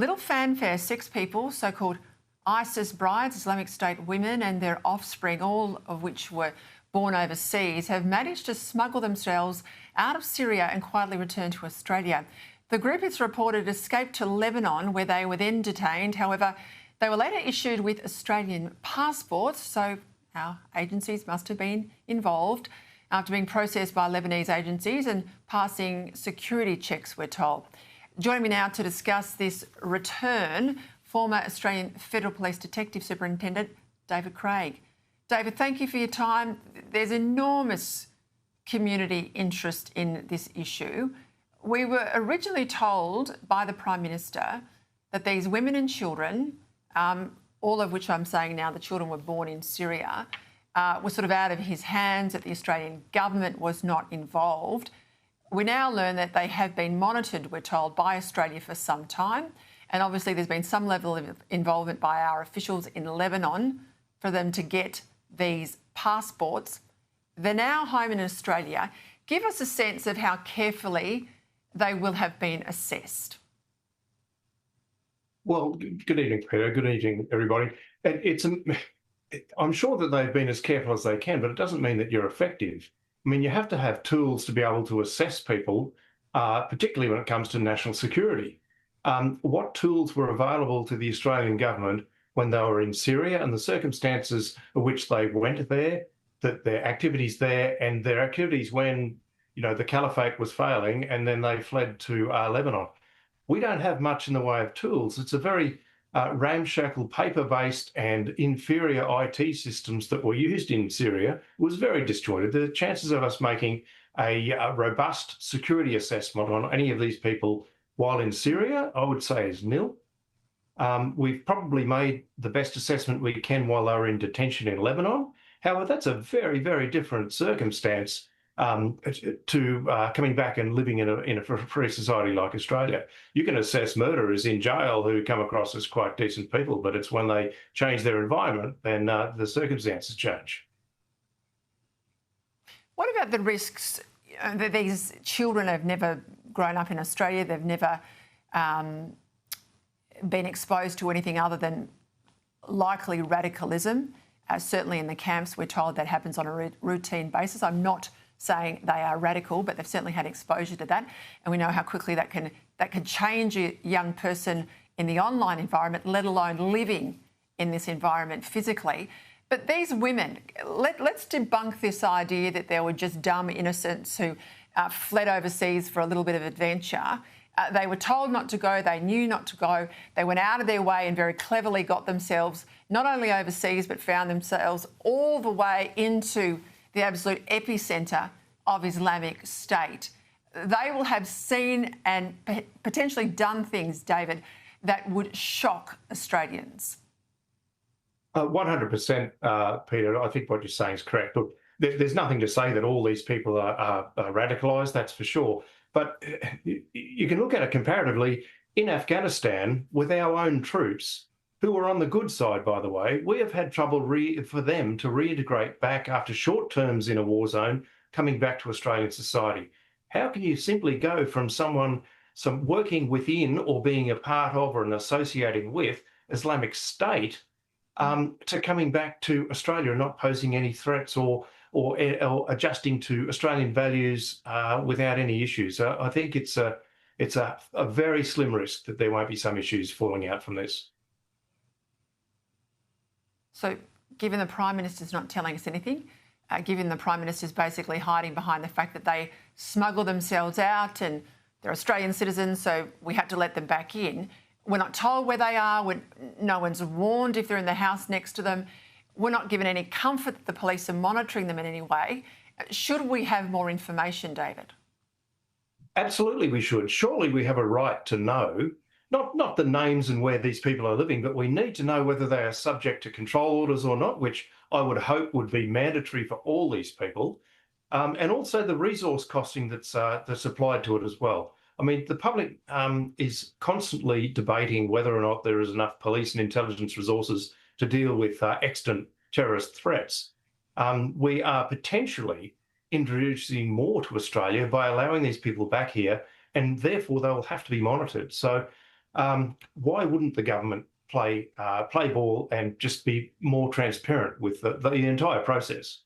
Little fanfare, 6 people, so-called ISIS brides, Islamic State women and their offspring, all of which were born overseas, have managed to smuggle themselves out of Syria and quietly return to Australia. The group, it's reported, escaped to Lebanon, where they were then detained. However, they were later issued with Australian passports, so our agencies must have been involved, after being processed by Lebanese agencies and passing security checks, we're told. Joining me now to discuss this return, former Australian Federal Police Detective Superintendent David Craig. David, thank you for your time. There's enormous community interest in this issue. We were originally told by the Prime Minister that these women and children, all of which I'm saying now the children were born in Syria, were sort of out of his hands, that the Australian government was not involved. We now learn that they have been monitored, we're told, by Australia for some time. And obviously there's been some level of involvement by our officials in Lebanon for them to get these passports. They're now home in Australia. Give us a sense of how carefully they will have been assessed. Well, good evening, Peter. Good evening, everybody. I'm sure that they've been as careful as they can, but it doesn't mean that you're effective. I mean, you have to have tools to be able to assess people, particularly when it comes to national security. What tools were available to the Australian government when they were in Syria and the circumstances of which they went there, that their activities there and their activities when, the caliphate was failing and then they fled to Lebanon. We don't have much in the way of tools. It's a very ramshackle, paper-based and inferior IT systems that were used in Syria. It was very disjointed. The chances of us making a robust security assessment on any of these people while in Syria, I would say, is nil. We've probably made the best assessment we can while they were in detention in Lebanon. However, that's a very, very different circumstance to coming back and living in a free society like Australia. You can assess murderers in jail who come across as quite decent people, but it's when they change their environment, then the circumstances change. What about the risks that these children have never grown up in Australia? They've never been exposed to anything other than likely radicalism. Certainly in the camps, we're told that happens on a routine basis. I'm not saying they are radical, but they've certainly had exposure to that. And we know how quickly that can change a young person in the online environment, let alone living in this environment physically. But these women, let's debunk this idea that they were just dumb innocents who fled overseas for a little bit of adventure. They were told not to go, they knew not to go. They went out of their way and very cleverly got themselves not only overseas, but found themselves all the way into the absolute epicentre of Islamic State. They will have seen and potentially done things, David, that would shock Australians. 100%, Peter. I think what you're saying is correct. Look, there's nothing to say that all these people are radicalised, that's for sure. But you can look at it comparatively. In Afghanistan, with our own troops, who were on the good side, by the way, we have had trouble for them to reintegrate back after short terms in a war zone, coming back to Australian society. How can you simply go from some working within or being a part of or associating with Islamic State to coming back to Australia and not posing any threats or adjusting to Australian values without any issues? I think it's a very slim risk that there won't be some issues falling out from this. So given the Prime Minister's not telling us anything, given the Prime Minister's basically hiding behind the fact that they smuggle themselves out and they're Australian citizens, so we had to let them back in. We're not told where they are. No one's warned if they're in the house next to them. We're not given any comfort that the police are monitoring them in any way. Should we have more information, David? Absolutely we should. Surely we have a right to know, not the names and where these people are living, but we need to know whether they are subject to control orders or not, which I would hope would be mandatory for all these people, and also the resource costing that's applied to it as well. I mean, the public is constantly debating whether or not there is enough police and intelligence resources to deal with extant terrorist threats. We are potentially introducing more to Australia by allowing these people back here, and therefore they will have to be monitored. So Why wouldn't the government play ball and just be more transparent with the entire process?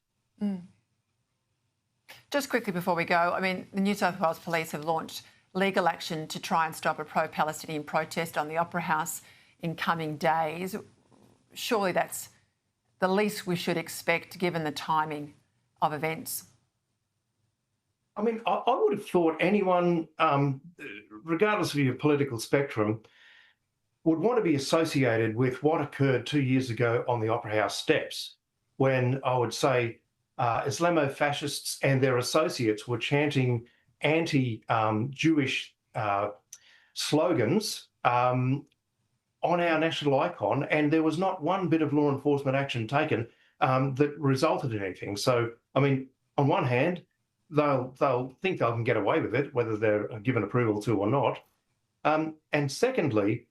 Just quickly before we go, I mean, the New South Wales Police have launched legal action to try and stop a pro-Palestinian protest on the Opera House in coming days. Surely that's the least we should expect given the timing of events. I mean, I would have thought anyone, regardless of your political spectrum, would want to be associated with what occurred 2 years ago on the Opera House steps, when I would say Islamo-fascists and their associates were chanting anti-Jewish slogans on our national icon, and there was not one bit of law enforcement action taken that resulted in anything. So, I mean, on one hand, they'll think they can get away with it, whether they're given approval to or not. And secondly,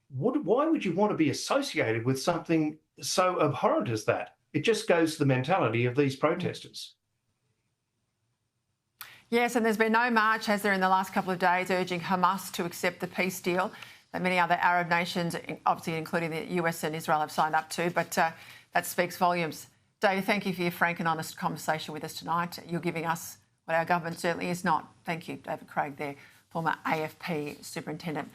why would you want to be associated with something so abhorrent as that? It just goes to the mentality of these protesters. Yes, and there's been no march, has there, in the last couple of days urging Hamas to accept the peace deal that many other Arab nations, obviously including the US and Israel, have signed up to, but that speaks volumes. David, thank you for your frank and honest conversation with us tonight. You're giving us what our government certainly is not. Thank you, David Craig there, former AFP superintendent.